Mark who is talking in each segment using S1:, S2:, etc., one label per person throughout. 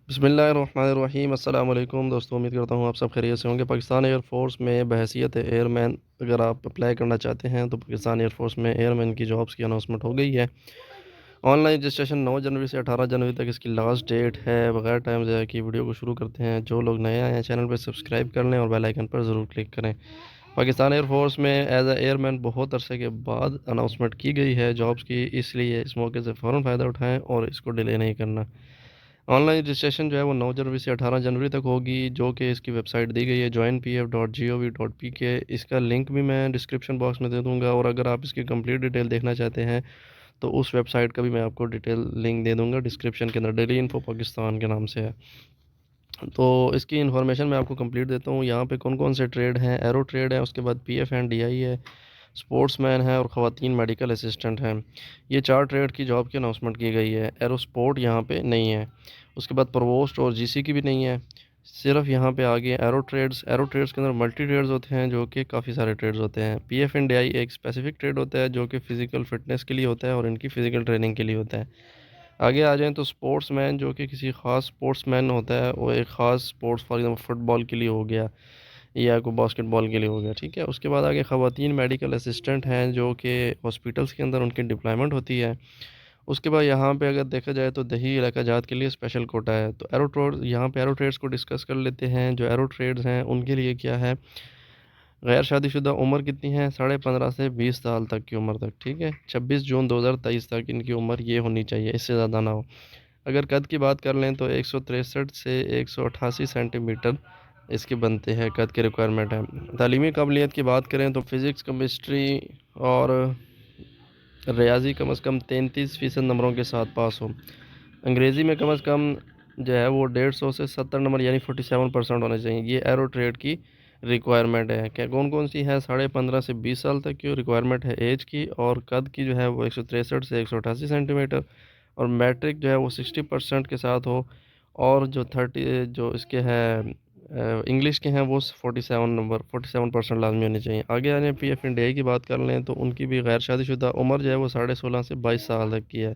S1: بسم اللہ الرحمن الرحیم۔ السلام علیکم دوستوں، امید کرتا ہوں آپ سب خیریت سے ہوں گے۔ پاکستان ایئر فورس میں بحیثیت ایئر مین اگر آپ اپلائی کرنا چاہتے ہیں تو پاکستان ایئر فورس میں ایئر مین کی جابس کی اناؤنسمنٹ ہو گئی ہے۔ آن لائن رجسٹریشن 9 جنوری سے 18 جنوری تک اس کی لاسٹ ڈیٹ ہے۔ بغیر ٹائم ضائع کی ویڈیو کو شروع کرتے ہیں۔ جو لوگ نئے آئے ہیں چینل پہ سبسکرائب کر لیں اور بیل آئیکن پر ضرور کلک کریں۔ پاکستان ایئر فورس میں ایز اے ایئر مین بہت عرصے کے بعد اناؤنسمنٹ کی گئی ہے جابس کی، اس لیے اس موقع سے فوراً فائدہ اٹھائیں اور اس کو ڈیلے نہیں کرنا۔ آن لائن رجسٹریشن جو ہے وہ 9 جنوری سے 18 جنوری تک ہوگی، جو کہ اس کی ویب سائٹ دی گئی ہے joinpf.gov.pk۔ اس کا لنک بھی میں ڈسکرپشن باکس میں دے دوں گا، اور اگر آپ اس کی کمپلیٹ ڈیٹیل دیکھنا چاہتے ہیں تو اس ویب سائٹ کا بھی میں آپ کو ڈیٹیل لنک دے دوں گا ڈسکرپشن کے اندر، ڈیلی انفو پاکستان کے نام سے ہے۔ تو اس کی انفارمیشن میں آپ کو کمپلیٹ دیتا ہوں۔ یہاں پہ کون کون سے ٹریڈ ہیں؟ ایرو ٹریڈ ہے، اس کے بعد P F and D I ہے، اسپورٹس مین ہے، اور خواتین میڈیکل اسسٹنٹ ہیں۔ یہ 4 ٹریڈ کی جاب کی اناؤنسمنٹ کی گئی ہے۔ ایرو سپورٹ یہاں پہ نہیں ہے، اس کے بعد پرووسٹ اور جی سی کی بھی نہیں ہے، صرف یہاں پہ آگے ایرو ٹریڈز۔ ایرو ٹریڈز کے اندر ملٹی ٹریڈز ہوتے ہیں جو کہ کافی سارے ٹریڈز ہوتے ہیں۔ P F and D I ایک اسپیسیفک ٹریڈ ہوتا ہے جو کہ فزیکل فٹنس کے لیے ہوتا ہے اور ان کی فزیکل ٹریننگ کے لیے ہوتا ہے۔ آگے آ جائیں تو سپورٹس مین جو کہ کسی خاص سپورٹس مین ہوتا ہے، وہ ایک خاص سپورٹس، فار ایگزامپل فٹ بال کے لیے ہو گیا یا کوئی باسکٹ بال کے لیے ہو گیا، ٹھیک ہے۔ اس کے بعد آگے خواتین میڈیکل اسسٹنٹ ہیں جو کہ ہاسپٹلس کے اندر ان کی ڈپلائمنٹ ہوتی ہے۔ اس کے بعد یہاں پہ اگر دیکھا جائے تو دیہی علاقہ جات کے لیے اسپیشل کوٹا ہے۔ تو ایرو ٹریڈ، یہاں پہ ایرو ٹریڈس کو ڈسکس کر لیتے ہیں۔ جو ایرو ٹریڈز ہیں ان کے لیے کیا ہے؟ غیر شادی شدہ عمر کتنی ہے؟ 15.5 سے 20 سال تک کی عمر تک، ٹھیک ہے۔ 26 جون 2023 تک ان کی عمر یہ ہونی چاہیے، اس سے زیادہ نہ ہو۔ اگر قد کی بات کر لیں تو 163 سے 188 سینٹی میٹر اس کے بنتے ہیں، قد کے ریکوائرمنٹ ہے۔ تعلیمی قابلیت کی بات کریں تو فزکس، کیمسٹری اور ریاضی کم از کم 33% نمبروں کے ساتھ پاس ہو۔ انگریزی میں کم از کم جو ہے وہ 150 سے 70 نمبر یعنی 47% ہونے چاہیے۔ یہ ایرو ٹریڈ کی ریکوائرمنٹ ہے۔ کیا کون کون سی ہے؟ 15.5 سے 20 سال تک کی ریکوائرمنٹ ہے ایج کی، اور قد کی جو ہے وہ 163 سے 188 سینٹی میٹر، اور میٹرک جو ہے وہ 60% کے ساتھ ہو، اور جو 30 جو اس کے ہے انگلش کے ہیں وہ 47% لازمی ہونے چاہیے۔ آگے آنے پی ایف انڈیا کی بات کر لیں تو ان کی بھی غیر شادی شدہ عمر جو ہے وہ 16.5 سے 22 سال تک کی ہے۔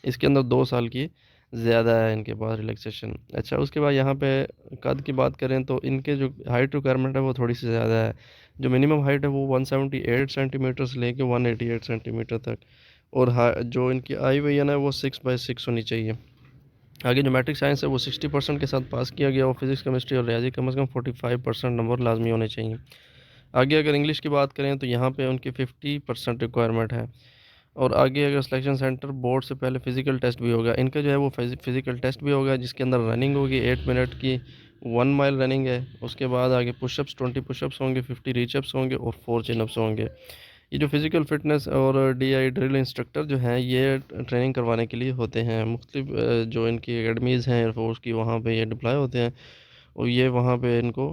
S1: اس کے اندر 2 سال کی زیادہ ہے ان کے پاس ریلیکسیشن۔ اچھا، اس کے بعد یہاں پہ قد کی بات کریں تو ان کے جو ہائٹ ریکوائرمنٹ ہے وہ تھوڑی سی زیادہ ہے۔ جو منیمم ہائٹ ہے وہ 178 سینٹی میٹر سے لے کے 188 سینٹی میٹر تک، اور جو ان کی آئی وی این ہے وہ 6/6 ہونی چاہیے۔ آگے جو میٹرک سائنس ہے وہ 60% کے ساتھ پاس کیا گیا، اور فزکس، کیمسٹری اور ریاضی کم از کم 45% نمبر لازمی ہونے چاہیے۔ آگے اگر انگلش کی بات کریں تو یہاں پہ ان کی 50% ریکوائرمنٹ ہے۔ اور آگے اگر سلیکشن سینٹر بورڈ سے پہلے فزیکل ٹیسٹ بھی ہوگا، ان کا جو ہے وہ فزیکل ٹیسٹ بھی ہوگا جس کے اندر رننگ ہوگی 8 منٹ کی، 1 مائل رننگ ہے۔ اس کے بعد آگے پش اپس 20 پش اپس ہوں گے، 50 ریچ اپس ہوں گے، اور 4 چن اپس ہوں گے۔ یہ جو فزیکل فٹنس اور ڈی آئی ڈرل انسٹرکٹر جو ہیں یہ ٹریننگ کروانے کے لیے ہوتے ہیں۔ مختلف جو ان کی اکیڈمیز ہیں ایئر فورس کی، وہاں پہ یہ ڈپلائی ہوتے ہیں، اور یہ وہاں پہ ان کو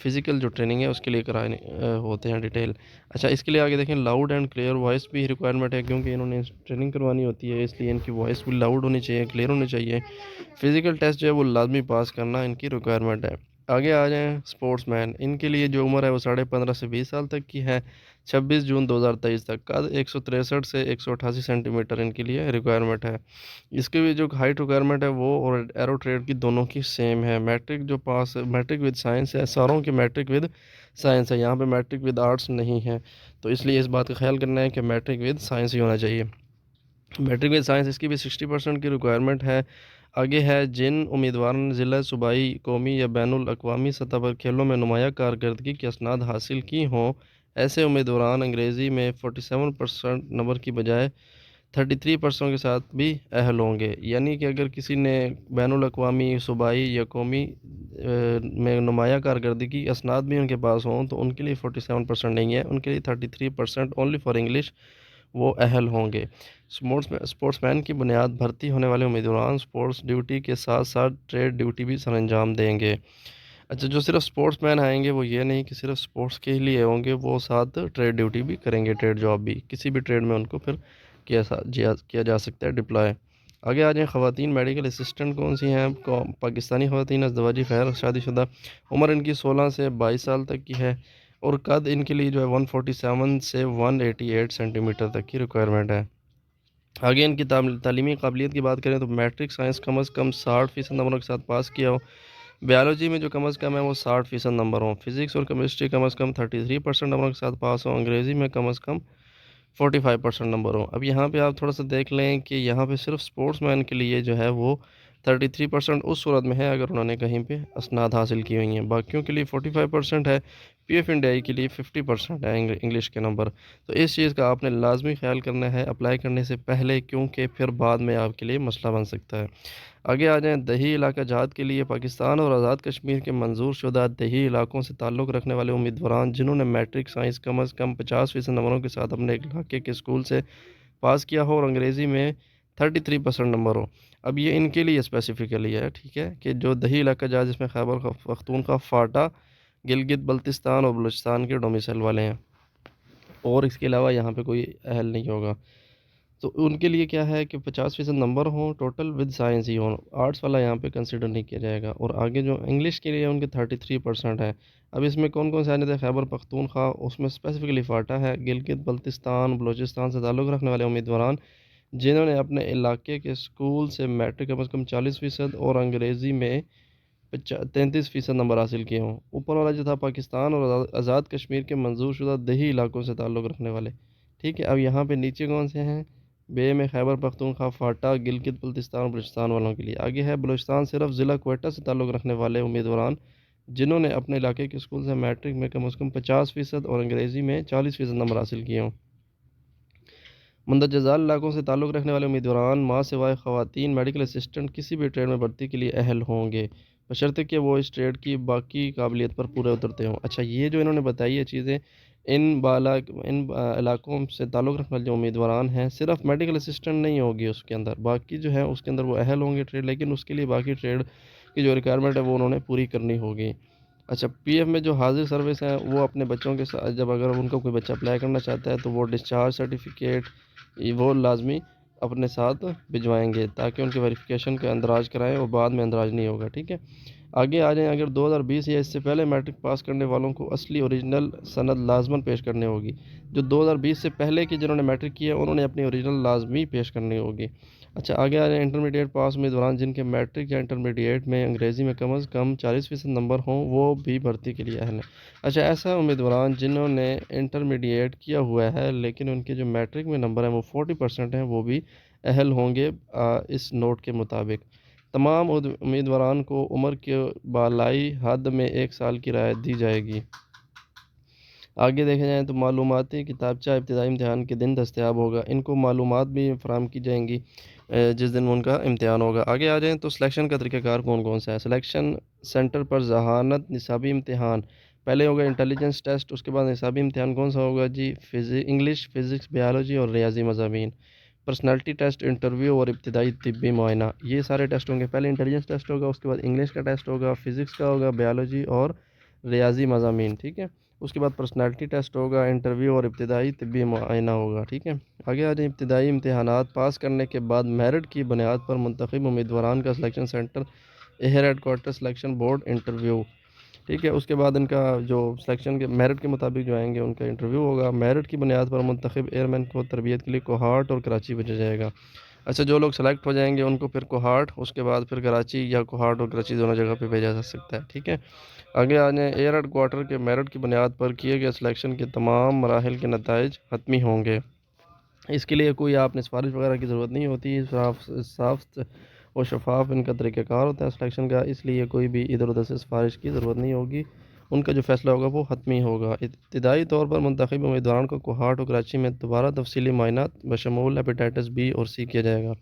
S1: فزیکل جو ٹریننگ ہے اس کے لیے کرانے ہوتے ہیں ڈیٹیل۔ اچھا، اس کے لیے آگے دیکھیں لاؤڈ اینڈ کلیئر وائس بھی ریکوائرمنٹ ہے، کیونکہ انہوں نے ٹریننگ کروانی ہوتی ہے، اس لیے ان کی وائس بھی لاؤڈ ہونی چاہیے، کلیئر ہونی چاہیے۔ فزیکل ٹیسٹ جو ہے وہ لازمی پاس کرنا ان کی ریکوائرمنٹ ہے۔ آگے آ جائیں اسپورٹس مین، ان کے لیے جو عمر ہے وہ 15.5 سے 20 سال تک کی ہے۔ 26 جون 2023 تک، قد 163 سے 188 سینٹی میٹر ان کے لیے ریکوائرمنٹ ہے۔ اس کے بھی جو ہائٹ ریکوائرمنٹ ہے وہ اور ایرو ٹریڈ کی دونوں کی سیم ہے۔ میٹرک جو پاس، میٹرک ود سائنس ہے، ساروں کی میٹرک ود سائنس ہے، یہاں پہ میٹرک ود آرٹس نہیں ہے، تو اس لیے اس بات کا خیال کرنا ہے کہ میٹرک ود سائنس ہی ہونا چاہیے۔ میٹرک ود سائنس اس کی بھی 60% کی ریکوائرمنٹ ہے۔ آگے ہے جن امیدواروں نے ضلع، صوبائی، قومی یا بین الاقوامی سطح پر کھیلوں میں نمایاں کارکردگی کی اسناد حاصل کی ہوں، ایسے امیدواران انگریزی میں 47% نمبر کی بجائے 33% کے ساتھ بھی اہل ہوں گے۔ یعنی کہ اگر کسی نے بین الاقوامی، صوبائی یا قومی میں نمایاں کارکردگی کی اسناد بھی ان کے پاس ہوں تو ان کے لیے 47% نہیں ہے، ان کے لیے 33% اونلی فار انگلش وہ اہل ہوں گے۔ اسپورٹس مین کی بنیاد بھرتی ہونے والے امیدواران اسپورٹس ڈیوٹی کے ساتھ ساتھ ٹریڈ ڈیوٹی بھی سر انجام دیں گے۔ اچھا، جو صرف اسپورٹس مین آئیں گے وہ یہ نہیں کہ صرف اسپورٹس کے لیے ہوں گے، وہ ساتھ ٹریڈ ڈیوٹی بھی کریں گے، ٹریڈ جاب بھی، کسی بھی ٹریڈ میں ان کو پھر کیا جا سکتا ہے ڈپلائے۔ آگے آ جائیں خواتین میڈیکل اسسٹنٹ کون سی ہیں؟ پاکستانی خواتین ازدواجی غیر شادی شدہ، عمر ان کی 16 سے 22 سال تک کی ہے، اور قد ان کے لیے جو ہے 147 سے 188 سینٹی میٹر تک کی ریکوائرمنٹ ہے۔ آگے ان کی تعلیمی قابلیت کی بات کریں تو میٹرک سائنس کم از کم 60% نمبروں کے ساتھ پاس کیا ہو، بیالوجی میں جو کم از کم ہے وہ 60% نمبر ہوں، فزکس اور کیمسٹری کم از کم 33% نمبروں کے ساتھ پاس ہوں، انگریزی میں کم از کم 45% نمبر ہوں۔ اب یہاں پہ آپ تھوڑا سا دیکھ لیں کہ یہاں پہ صرف سپورٹس مین کے لیے جو ہے وہ 33% اس صورت میں ہے اگر انہوں نے کہیں پہ اسناد حاصل کی ہوئی ہیں، باقیوں کے لیے 45% ہے، پی ایف انڈیائی کے لیے 50% ہے انگلش کے نمبر۔ تو اس چیز کا آپ نے لازمی خیال کرنا ہے اپلائی کرنے سے پہلے، کیونکہ پھر بعد میں آپ کے لیے مسئلہ بن سکتا ہے۔ آگے آ جائیں دیہی علاقہ جات کے لیے، پاکستان اور آزاد کشمیر کے منظور شدہ دیہی علاقوں سے تعلق رکھنے والے امیدواران جنہوں نے میٹرک سائنس کم از کم 50% نمبروں کے ساتھ اپنے علاقے کے اسکول سے پاس کیا ہو اور انگریزی میں 33% نمبر ہو، اب یہ ان کے لیے اسپیسیفکلی ہے، ٹھیک ہے، کہ جو دیہی علاقہ جات جس میں خیبر پختونخوا، فاٹا، گلگت بلتستان اور بلوچستان کے ڈومیسائل والے ہیں، اور اس کے علاوہ یہاں پہ کوئی اہل نہیں ہوگا، تو ان کے لیے کیا ہے کہ 50% نمبر ہوں ٹوٹل ود سائنس ہی ہوں، آرٹس والا یہاں پہ کنسیڈر نہیں کیا جائے گا۔ اور آگے جو انگلش کے لیے ان کے 33% ہے۔ اب اس میں کون کون سے آنے تھے؟ خیبر پختونخوا، اس میں اسپیسیفکلی فاٹا ہے، گلگت بلتستان بلوچستان سے تعلق رکھنے والے امیدواران جنہوں نے اپنے علاقے کے اسکول سے میٹرک کم از کم 40% اور انگریزی میں 33% نمبر حاصل کیے ہوں۔ اوپر والا جو تھا پاکستان اور آزاد کشمیر کے منظور شدہ دیہی علاقوں سے تعلق رکھنے والے، ٹھیک ہے۔ اب یہاں پہ نیچے کون سے ہیں؟ بے میں خیبر پختونخوا، فاٹا، گلگت بلتستان اور بلوچستان والوں کے لیے۔ آگے ہے بلوچستان صرف ضلع کوئٹہ سے تعلق رکھنے والے امیدواران جنہوں نے اپنے علاقے کے اسکول سے میٹرک میں کم از کم 50% اور انگریزی میں 40% نمبر حاصل کیے ہوں۔ مندرجہ ذیل علاقوں سے تعلق رکھنے والے امیدواران ماں سوائے خواتین میڈیکل اسسٹنٹ کسی بھی ٹریڈ میں بھرتی کے لیے اہل ہوں گے، بشرطے کہ وہ اس ٹریڈ کی باقی قابلیت پر پورے اترتے ہوں۔ اچھا، یہ جو انہوں نے بتائی ہے چیزیں، ان علاقوں سے تعلق رکھنے والے جو امیدواران ہیں صرف میڈیکل اسسٹنٹ نہیں ہوگی اس کے اندر، باقی جو ہے اس کے اندر وہ اہل ہوں گے ٹریڈ، لیکن اس کے لیے باقی ٹریڈ کی جو ریکوائرمنٹ ہے وہ انہوں نے پوری کرنی ہوگی۔ اچھا، پی ایف میں جو حاضر سروس ہیں وہ اپنے بچوں کے ساتھ، جب اگر ان کو کوئی بچہ اپلائی کرنا چاہتا ہے تو وہ ڈسچارج سرٹیفکیٹ وہ لازمی اپنے ساتھ بھجوائیں گے تاکہ ان کی ویریفیکیشن کا اندراج کرائیں اور بعد میں اندراج نہیں ہوگا، ٹھیک ہے۔ آگے آ جائیں، اگر 2020 یا اس سے پہلے میٹرک پاس کرنے والوں کو اصلی اوریجنل سند لازماً پیش کرنی ہوگی۔ جو 2020 سے پہلے کی جنہوں نے میٹرک کی ہے انہوں نے اپنی اوریجنل لازمی پیش کرنی ہوگی۔ اچھا، آگے آ جائیں، انٹرمیڈیٹ پاس امیدواران جن کے میٹرک یا انٹرمیڈیٹ میں انگریزی میں کم از کم 40% نمبر ہوں وہ بھی بھرتی کے لیے اہل ہیں۔ اچھا، ایسا امیدواران جنہوں نے انٹرمیڈیٹ کیا ہوا ہے لیکن ان کے جو میٹرک میں نمبر ہیں وہ 40% ہیں وہ بھی اہل ہوں گے اس نوٹ کے مطابق۔ تمام امیدواران کو عمر کے بالائی حد میں 1 سال کی رعایت دی جائے گی۔ آگے دیکھا جائیں تو معلوماتی کتابچہ ابتدائی امتحان کے دن دستیاب ہوگا، ان کو معلومات بھی فراہم کی جائیں گی جس دن ان کا امتحان ہوگا۔ آگے آ جائیں تو سلیکشن کا طریقہ کار کون کون سا ہے۔ سلیکشن سینٹر پر ذہانت نصابی امتحان پہلے ہوگا انٹیلیجنس ٹیسٹ، اس کے بعد نصابی امتحان کون سا ہوگا جی؟ انگلش، فزکس، بیالوجی اور ریاضی مضامین۔ پرسنالٹی ٹیسٹ، انٹرویو اور ابتدائی طبی معائنہ، یہ سارے ٹیسٹ ہوں گے۔ پہلے انٹیلیجنس ٹیسٹ ہوگا، اس کے بعد انگلش کا ٹیسٹ ہوگا، فزکس کا ہوگا، بیالوجی اور ریاضی مضامین، ٹھیک ہے۔ اس کے بعد پرسنالٹی ٹیسٹ ہوگا، انٹرویو اور ابتدائی طبی معائنہ ہوگا، ٹھیک ہے۔ آگے آ جائیں، ابتدائی امتحانات پاس کرنے کے بعد میرٹ کی بنیاد پر منتخب امیدواران کا selection centre headquarter selection board interview, ٹھیک ہے۔ اس کے بعد ان کا جو سلیکشن کے میرٹ کے مطابق جو آئیں گے ان کا انٹرویو ہوگا، میرٹ کی بنیاد پر منتخب ایئرمین کو تربیت کے لیے کوہاٹ اور کراچی بھیجا جائے گا۔ اچھا، جو لوگ سلیکٹ ہو جائیں گے ان کو پھر کوہاٹ، اس کے بعد پھر کراچی، یا کوہاٹ اور کراچی دونوں جگہ پہ بھیجا جا سکتا ہے، ٹھیک ہے۔ آگے آ جائیں، ایئر ہیڈ کوارٹر کے میرٹ کی بنیاد پر کیے گئے سلیکشن کے تمام مراحل کے نتائج حتمی ہوں گے، اس کے لیے کوئی آپ نے سفارش وغیرہ کی ضرورت نہیں ہوتی، صاف اور شفاف ان کا طریقہ کار ہوتا ہے سلیکشن کا، اس لیے کوئی بھی ادھر ادھر سے سفارش کی ضرورت نہیں ہوگی، ان کا جو فیصلہ ہوگا وہ حتمی ہوگا۔ ابتدائی طور پر منتخب امیدواران کو کوہاٹ اور کراچی میں دوبارہ تفصیلی معائنات بشمول ہیپیٹائٹس بی اور سی کیا جائے گا۔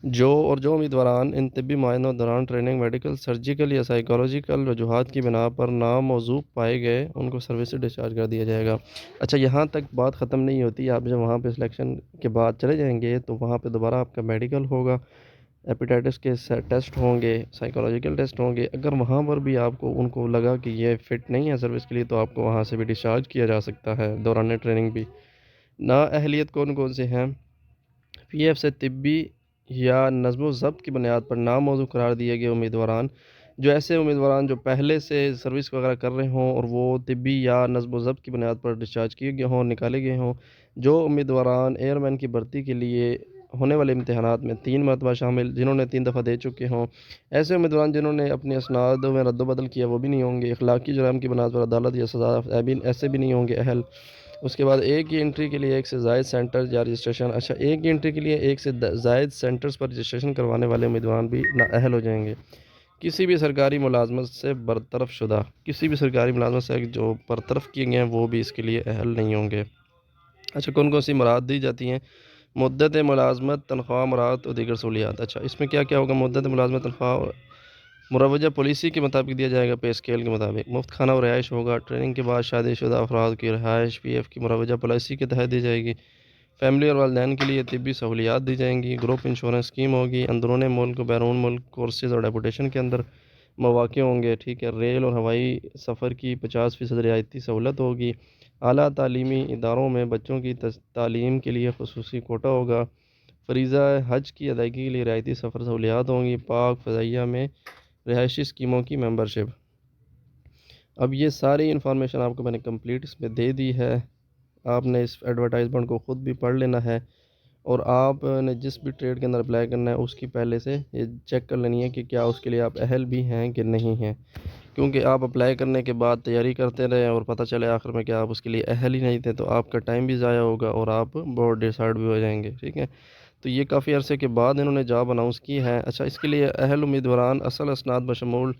S1: جو امیدواران ان طبی معائنوں دوران ٹریننگ، میڈیکل، سرجیکل یا سائیکالوجیکل وجوہات کی بنا پر ناموضوع پائے گئے ان کو سروس سے ڈسچارج کر دیا جائے گا۔ اچھا، یہاں تک بات ختم نہیں ہوتی، آپ جب وہاں پہ سلیکشن کے بعد چلے جائیں گے تو وہاں پہ دوبارہ آپ کا میڈیکل ہوگا، ہیپیٹائٹس کے ٹیسٹ ہوں گے، سائیکالوجیکل ٹیسٹ ہوں گے، اگر وہاں پر بھی آپ کو ان کو لگا کہ یہ فٹ نہیں ہے سروس کے لیے تو آپ کو وہاں سے بھی ڈسچارج کیا جا سکتا ہے دوران ٹریننگ بھی۔ نااہلیت کون کون سے ہیں؟ پی ایف سے طبی یا نظم و ضبط کی بنیاد پر ناموزوں قرار دیے گئے امیدواران، جو ایسے امیدواران جو پہلے سے سروس وغیرہ کر رہے ہوں اور وہ طبی یا نظم و ضبط کی بنیاد پر ڈسچارج کیے گئے ہوں، نکالے گئے ہوں، جو امیدواران ایئر مین کی بھرتی کے لیے ہونے والے امتحانات میں 3 مرتبہ شامل جنہوں نے 3 دفعہ دے چکے ہوں، ایسے امیدواران جنہوں نے اپنی اسناد میں رد و بدل کیا وہ بھی نہیں ہوں گے، اخلاقی جرائم کی بنیاد پر عدالت یا سزا ایسے بھی نہیں ہوں گے اہل۔ اس کے بعد ایک ہی انٹری کے لیے ایک سے زائد سینٹر یا رجسٹریشن، اچھا ایک ہی انٹری کے لیے ایک سے زائد سینٹرز پر رجسٹریشن کروانے والے امیدواران بھی نااہل ہو جائیں گے۔ کسی بھی سرکاری ملازمت سے برطرف شدہ، کسی بھی سرکاری ملازمت سے جو برطرف کیے گئے ہیں وہ بھی اس کے لیے اہل نہیں ہوں گے۔ اچھا کون کون سی مراد دی جاتی ہیں؟ مدت ملازمت، تنخواہ، مراد اور دیگر سہولیات۔ اچھا اس میں کیا کیا ہوگا؟ مدت ملازمت، تنخواہ مروجہ پالیسی کے مطابق دیا جائے گا، پے اسکیل کے مطابق۔ مفت کھانا و رہائش ہوگا۔ ٹریننگ کے بعد شادی شدہ افراد کی رہائش پی ایف کی مروجہ پالیسی کے تحت دی جائے گی۔ فیملی اور والدین کے لیے طبی سہولیات دی جائیں گی۔ گروپ انشورنس اسکیم ہوگی۔ اندرون ملک و بیرون ملک کورسز اور ڈیپوٹیشن کے اندر مواقع ہوں گے، ٹھیک ہے۔ ریل اور ہوائی سفر کی 50% رعایتی سہولت ہوگی۔ اعلیٰ تعلیمی اداروں میں بچوں کی تعلیم کے لیے خصوصی کوٹہ ہوگا۔ فریضہ حج کی ادائیگی کے لیے رعایتی سفر سہولیات ہوں گی۔ پاک فضائیہ میں رہائشی اسکیموں کی ممبرشپ۔ اب یہ ساری انفارمیشن آپ کو میں نے کمپلیٹ اس میں دے دی ہے، آپ نے اس ایڈورٹائزمنٹ کو خود بھی پڑھ لینا ہے، اور آپ نے جس بھی ٹریڈ کے اندر اپلائی کرنا ہے اس کی پہلے سے یہ چیک کر لینی ہے کہ کیا اس کے لیے آپ اہل بھی ہیں کہ نہیں ہیں، کیونکہ آپ اپلائی کرنے کے بعد تیاری کرتے رہے اور پتہ چلے آخر میں کہ آپ اس کے لیے اہل ہی نہیں تھے، تو آپ کا ٹائم بھی ضائع ہوگا اور آپ بہت ڈسہارڈ بھی ہو جائیں گے، ٹھیک ہے۔ تو یہ کافی عرصے کے بعد انہوں نے جاب اناؤنس کی ہے۔ اچھا اس کے لیے اہل امیدواران اصل اسناد بشمول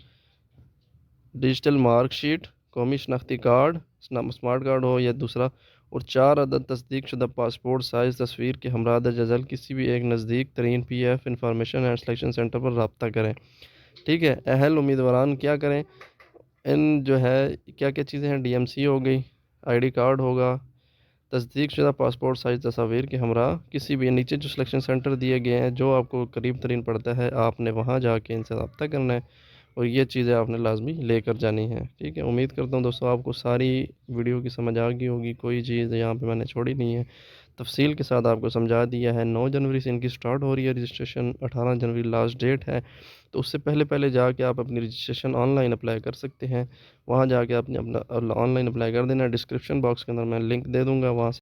S1: ڈیجیٹل مارک شیٹ، قومی شناختی کارڈ، اسمارٹ کارڈ ہو یا دوسرا، اور 4 عدد تصدیق شدہ پاسپورٹ سائز تصویر کے ہمراہ درج ذیل کسی بھی ایک نزدیک ترین P F information and selection centre پر رابطہ کریں، ٹھیک ہے۔ اہل امیدواران کیا کریں؟ ان جو ہے کیا کیا چیزیں ہیں؟ ڈی ایم سی ہو گئی، آئی ڈی کارڈ ہوگا، تصدیق شدہ پاسپورٹ سائز تصاویر کے ہمراہ کسی بھی نیچے جو سلیکشن سینٹر دیے گئے ہیں جو آپ کو قریب ترین پڑتا ہے، آپ نے وہاں جا کے ان سے رابطہ کرنا ہے، اور یہ چیزیں آپ نے لازمی لے کر جانی ہیں، ٹھیک ہے۔ امید کرتا ہوں دوستوں آپ کو ساری ویڈیو کی سمجھ آ گئی ہوگی، کوئی چیز یہاں پہ میں نے چھوڑی نہیں ہے، تفصیل کے ساتھ آپ کو سمجھا دیا ہے۔ 9 جنوری سے ان کی سٹارٹ ہو رہی ہے رجسٹریشن، 18 جنوری لاسٹ ڈیٹ ہے، تو اس سے پہلے پہلے جا کے آپ اپنی رجسٹریشن آن لائن اپلائی کر سکتے ہیں، وہاں جا کے اپنا آن لائن اپلائی کر دینا۔ ڈسکرپشن باکس کے اندر میں لنک دے دوں گا، وہاں سے